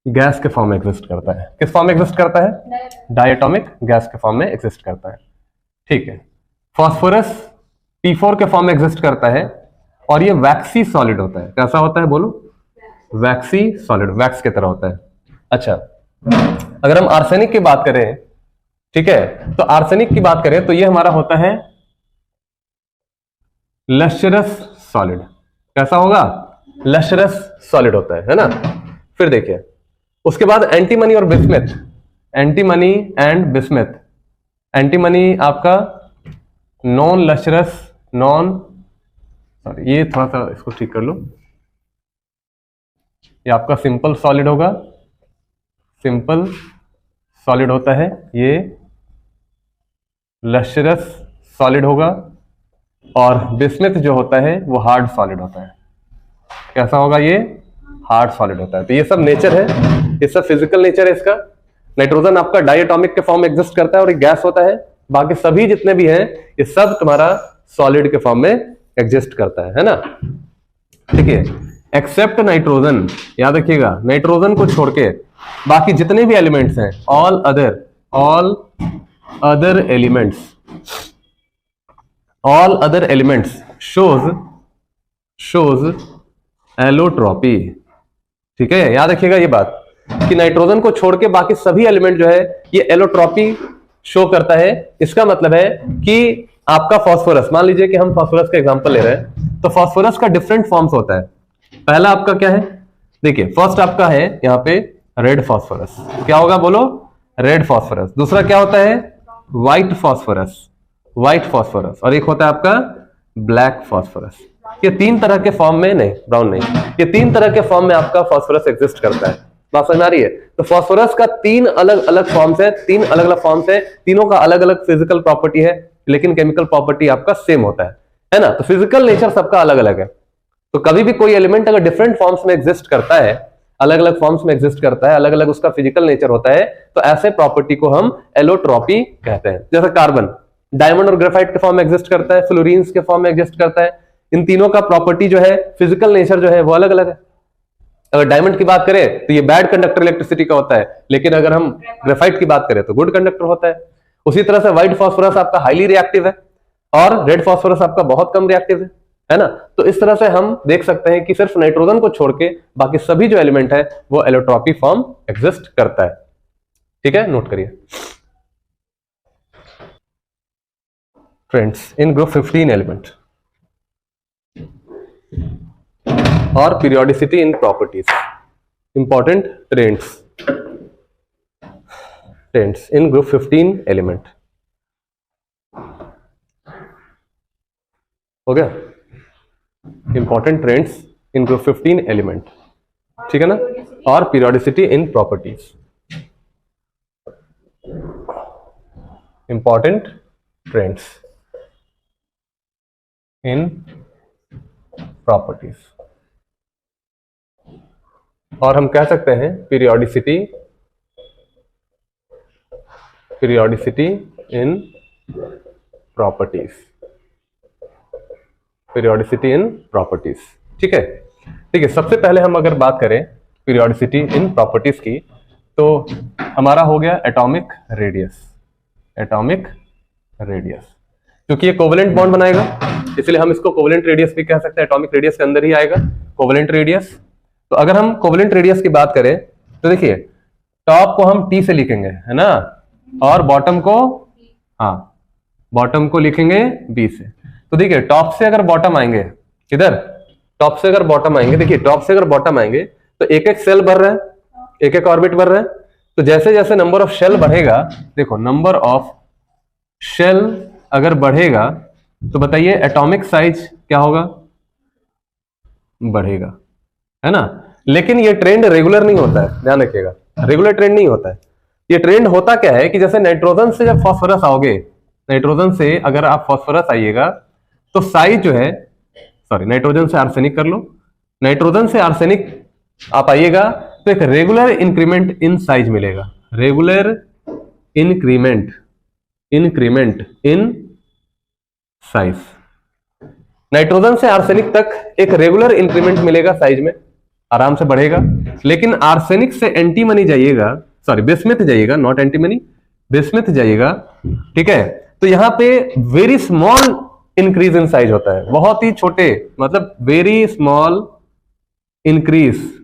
S1: गैस के फॉर्म में एग्जिस्ट करता है। किस फॉर्म में एग्जिस्ट करता है, डाई एटॉमिक गैस के फॉर्म में एग्जिस्ट करता है, ठीक है। फॉस्फोरस P4 के फॉर्म में एग्जिस्ट करता है, और ये वैक्सी सॉलिड होता है। कैसा होता है, बोलो, वैक्सी सॉलिड, वैक्स की तरह होता है। अच्छा, अगर हम आर्सेनिक की बात करें, ठीक है, तो आर्सेनिक की बात करें तो ये हमारा होता है लश्चरस सॉलिड। कैसा होगा, लश्चरस सॉलिड होता है ना। फिर देखिए उसके बाद एंटीमनी और bismuth, antimony and bismuth. Antimony आपका नॉन लश्चरस नॉन, सॉरी ये थोड़ा सा इसको ठीक कर लो, ये आपका सिंपल सॉलिड होगा, सिंपल सॉलिड होता है, ये लश्यरस सॉलिड होगा, और बिस्मिथ जो होता है वो हार्ड सॉलिड होता है। कैसा होगा? ये हार्ड सॉलिड होता है। तो ये सब नेचर है, ये सब फिजिकल नेचर है इसका। नाइट्रोजन आपका डायटोमिक के फॉर्म में एग्जिस्ट करता है और एक गैस होता है। बाकी सभी जितने भी हैं ये सब तुम्हारा सॉलिड के फॉर्म में एग्जिस्ट करता है ना। ठीक है, एक्सेप्ट नाइट्रोजन, याद रखिएगा, नाइट्रोजन को छोड़ के बाकी जितने भी एलिमेंट्स हैं, all other elements shows allotropy. ठीक है, याद रखिएगा ये बात कि नाइट्रोजन को छोड़ के बाकी सभी एलिमेंट जो है ये एलोट्रॉपी शो करता है। इसका मतलब है कि आपका फास्फोरस, मान लीजिए कि हम फास्फोरस का एग्जांपल ले रहे हैं, तो फास्फोरस का डिफरेंट फॉर्म्स होता है। पहला आपका क्या है? देखिए, फर्स्ट आपका है यहाँ पे रेड फास्फोरस। क्या होगा बोलो? Red phosphorus. दूसरा क्या होता है? व्हाइट फास्फोरस, और एक होता है आपका ब्लैक फास्फोरस। ये तीन तरह के फॉर्म में, नहीं ब्राउन नहीं, ये तीन तरह के फॉर्म में आपका फास्फोरस एग्जिस्ट करता है। बात समझ आ रही है? तो फास्फोरस का तीन अलग अलग फॉर्म्स है, तीनों का अलग अलग फिजिकल प्रॉपर्टी है, लेकिन केमिकल प्रॉपर्टी आपका सेम होता है ना। तो फिजिकल नेचर सबका अलग अलग है। तो कभी भी कोई एलिमेंट अगर डिफरेंट फॉर्म्स में एग्जिस्ट करता है, अलग अलग फॉर्म्स में एग्जिस्ट करता है, अलग अलग उसका फिजिकल नेचर होता है, तो ऐसे प्रॉपर्टी को हम एलोट्रॉपी कहते हैं। जैसे कार्बन डायमंड और ग्रेफाइट के फॉर्म में एग्जिस्ट करता है, फ्लोरीन्स के फॉर्म में एग्जिस्ट करता है। इन तीनों का प्रॉपर्टी जो है, फिजिकल नेचर जो है, वो अलग अलग है। अगर डायमंड की बात करें तो ये बैड कंडक्टर इलेक्ट्रिसिटी का होता है, लेकिन अगर हम ग्रेफाइट की बात करें तो गुड कंडक्टर होता है। उसी तरह से व्हाइट फास्फोरस आपका हाईली रिएक्टिव है और रेड फास्फोरस आपका बहुत कम रिएक्टिव है ना। तो इस तरह से हम देख सकते हैं कि सिर्फ नाइट्रोजन को छोड़ के बाकी सभी जो एलिमेंट है वो एलोट्रॉपी फॉर्म एग्जिस्ट करता है। ठीक है, नोट करिए फ्रेंड्स। इन ग्रुप 15 एलिमेंट और periodicity in properties, important trends in group 15 element। हो गया? important trends in group 15 element, ठीक है ना। और periodicity in properties, important trends in properties, और हम कह सकते हैं periodicity in properties, periodicity in properties। ठीक है, ठीक है। सबसे पहले हम अगर बात करें periodicity in properties की, तो हमारा हो गया एटॉमिक रेडियस। क्योंकि ये कोवेलेंट बॉन्ड बनाएगा, इसलिए हम इसको कोवेलेंट रेडियस भी कह सकते हैं। एटॉमिक रेडियस के अंदर ही आएगा कोवेलेंट रेडियस। तो अगर हम कोवेलेंट रेडियस की बात करें तो देखिए, टॉप को हम टी से लिखेंगे, है ना, और बॉटम को लिखेंगे बी से। तो देखिए, टॉप से अगर बॉटम आएंगे, इधर टॉप से अगर बॉटम आएंगे, देखिए टॉप से अगर बॉटम आएंगे तो एक एक सेल बढ़ रहा है, एक एक ऑर्बिट बढ़ रहा है। तो जैसे जैसे नंबर ऑफ शेल बढ़ेगा, देखो नंबर ऑफ शेल अगर बढ़ेगा तो बताइए एटॉमिक साइज क्या होगा? बढ़ेगा, है ना। लेकिन ये ट्रेंड रेगुलर नहीं होता है, ध्यान रखिएगा, रेगुलर ट्रेंड नहीं होता है। ये ट्रेंड होता क्या है कि जैसे नाइट्रोजन से जब फास्फोरस आओगे, नाइट्रोजन से अगर आप फास्फोरस आइएगा तो साइज जो है, सॉरी नाइट्रोजन से आर्सेनिक कर लो, नाइट्रोजन से आर्सेनिक आप आइएगा तो एक रेगुलर इंक्रीमेंट इन साइज मिलेगा, regular increment in size. Nitrogen से आर्सेनिक तक एक रेगुलर इंक्रीमेंट मिलेगा, साइज में आराम से बढ़ेगा। लेकिन आर्सेनिक से एंटीमनी जाइएगा, सॉरी बिस्मिथ जाइएगा, नॉट एंटीमनी, बिस्मिथ जाइएगा, ठीक है, तो यहां पे very small increase in size होता है, बहुत ही छोटे, मतलब वेरी स्मॉल इंक्रीज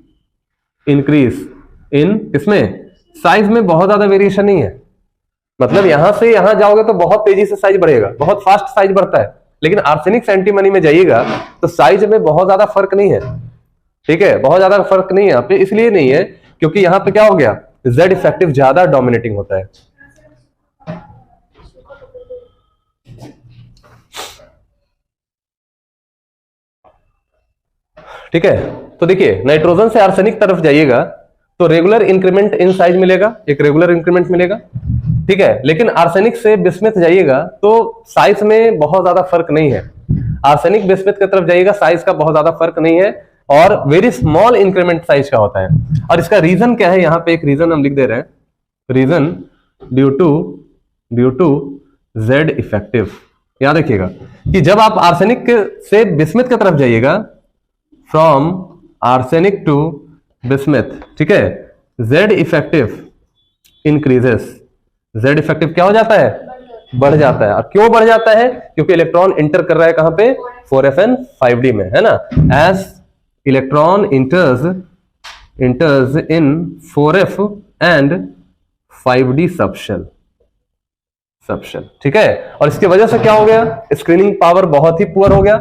S1: इन, इसमें साइज में बहुत ज्यादा वेरिएशन नहीं है। मतलब यहां से यहां जाओगे तो बहुत तेजी से साइज बढ़ेगा, बहुत फास्ट साइज बढ़ता है। लेकिन आर्सेनिक से एंटीमनी में जाइएगा तो साइज में बहुत ज्यादा फर्क नहीं है, ठीक है, बहुत ज्यादा फर्क नहीं है यहाँ पे। इसलिए नहीं है क्योंकि यहाँ पे क्या हो गया, जेड इफेक्टिव ज्यादा डोमिनेटिंग होता है। ठीक है। तो देखिए नाइट्रोजन से आर्सेनिक तरफ जाइएगा तो रेगुलर इंक्रीमेंट इन साइज मिलेगा, एक रेगुलर इंक्रीमेंट मिलेगा, ठीक है। लेकिन आर्सेनिक से बिस्मिथ जाइएगा तो साइज में बहुत ज्यादा फर्क नहीं है। आर्सेनिक बिस्मिथ की तरफ जाइएगा साइज का बहुत ज्यादा फर्क नहीं है और वेरी स्मॉल इंक्रीमेंट साइज का होता है। और इसका रीजन क्या है, यहां पे एक रीजन हम लिख दे रहे हैं, reason due to Z effective. याद रखिएगा कि जब आप आर्सेनिक से बिस्मिथ की तरफ जाइएगा, फ्रॉम आर्सेनिक टू बिस्मिथ, ठीक है, Z effective increases. Z effective क्या हो जाता है, बढ़ जाता है। और क्यों बढ़ जाता है, क्योंकि इलेक्ट्रॉन इंटर कर रहा है कहां पे, 4f and 5d में, है ना। As electron enters in 4f and 5d subshell, ठीक है। और इसकी वजह से क्या हो गया, स्क्रीनिंग पावर बहुत ही पुअर हो गया,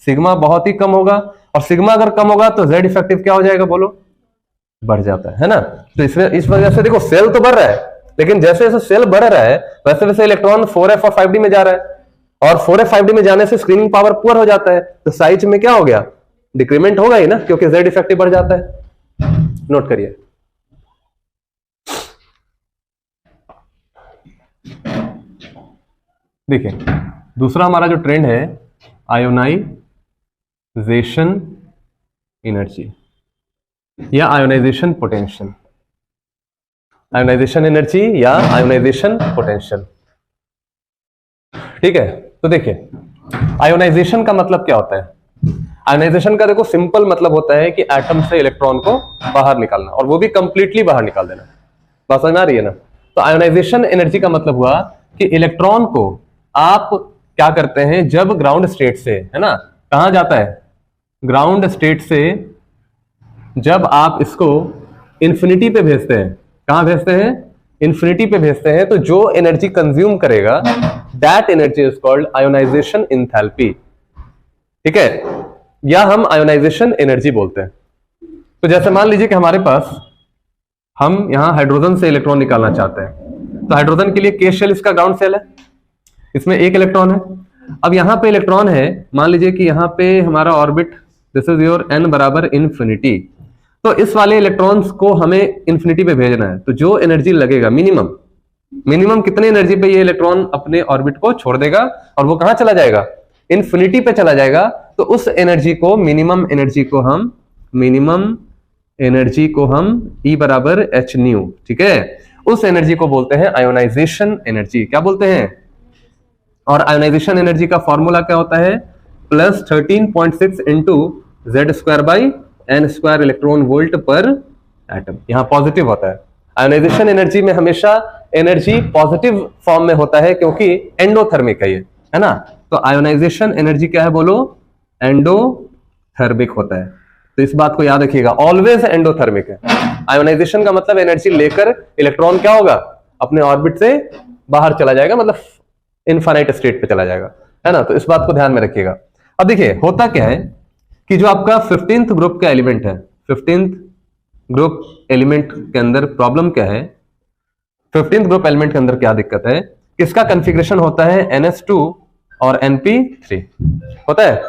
S1: सिग्मा बहुत ही कम होगा। और सिग्मा अगर कम होगा तो जेड इफेक्टिव क्या हो जाएगा, बोलो, बढ़ जाता है ना। तो इसमें इस वजह से देखो सेल तो बढ़ रहा है, लेकिन जैसे जैसे सेल बढ़ रहा है वैसे वैसे इलेक्ट्रॉन 4f और 5d में जा रहा है, और 4f 5d में जाने से स्क्रीनिंग पावर पुअर हो जाता है, तो साइज में क्या हो गया, डिक्रीमेंट होगा ही ना, क्योंकि जेड इफेक्टिव बढ़ जाता है। नोट करिए। देखिए दूसरा हमारा जो ट्रेंड है, आयोनाइजेशन एनर्जी या आयोनाइजेशन पोटेंशियल, आयोनाइजेशन एनर्जी या आयोनाइजेशन पोटेंशियल, ठीक है। तो देखिए आयोनाइजेशन का मतलब क्या होता है, आयोनाइजेशन का देखो सिंपल मतलब होता है कि एटम से इलेक्ट्रॉन को बाहर निकालना, और वो भी कंप्लीटली बाहर निकाल देना। बात समझ में आ रही है ना। तो आयोनाइजेशन एनर्जी का मतलब हुआ कि इलेक्ट्रॉन को आप क्या करते हैं, जब ग्राउंड स्टेट से, है ना, कहां जाता है, ग्राउंड स्टेट से जब आप इसको इंफिनिटी पे भेजते हैं, कहां भेजते हैं, इंफिनिटी पे भेजते हैं, तो जो एनर्जी कंज्यूम करेगा that energy is called ionisation enthalpy, ठीक है, या हम आयोनाइजेशन एनर्जी बोलते हैं। तो जैसे मान लीजिए कि हमारे पास, हम यहां हाइड्रोजन से इलेक्ट्रॉन निकालना चाहते हैं, तो हाइड्रोजन के लिए के शेल इसका ग्राउंड शेल है, इसमें एक इलेक्ट्रॉन है। अब यहां पे इलेक्ट्रॉन है, मान लीजिए कि यहां पे हमारा orbit, this is your n बराबर इन्फिनिटी, तो इस वाले इलेक्ट्रॉन्स को हमें इन्फिनिटी पे भेजना है। तो जो एनर्जी लगेगा मिनिमम कितने एनर्जी पे ये इलेक्ट्रॉन अपने ऑर्बिट को छोड़ देगा और वो कहां चला जाएगा, इन्फिनिटी पे चला जाएगा। तो उस एनर्जी को, मिनिमम एनर्जी को हम E बराबर h न्यू, ठीक है, उस एनर्जी को बोलते हैं आयोनाइजेशन एनर्जी। क्या बोलते हैं, और आयोनाइजेशन एनर्जी का फॉर्मूला क्या होता है, plus 13.6 into Z square by N square electron volt per atom. यहां पॉजिटिव होता है। आयोनाइजेशन एनर्जी में हमेशा एनर्जी पॉजिटिव फॉर्म में होता है, क्योंकि एंडोथर्मिक है ये, है ना। तो आयोनाइजेशन एनर्जी क्या है, बोलो, एंडोथर्मिक होता है। तो इस बात को याद रखिएगा, ऑलवेज एंडोथर्मिक है। आयोनाइजेशन का मतलब एनर्जी लेकर इलेक्ट्रॉन क्या होगा, अपने ऑर्बिट से बाहर चला जाएगा, मतलब इनफाइनाइट स्टेट पे चला जाएगा, है ना। तो इस बात को ध्यान में रखिएगा। अब देखिए होता क्या है कि जो आपका 15th ग्रुप का एलिमेंट है, 15th ग्रुप एलिमेंट के अंदर प्रॉब्लम क्या है, 15th ग्रुप एलिमेंट के अंदर क्या दिक्कत है, किसका कंफिग्रेशन होता है, NS2 और NP3 होता है।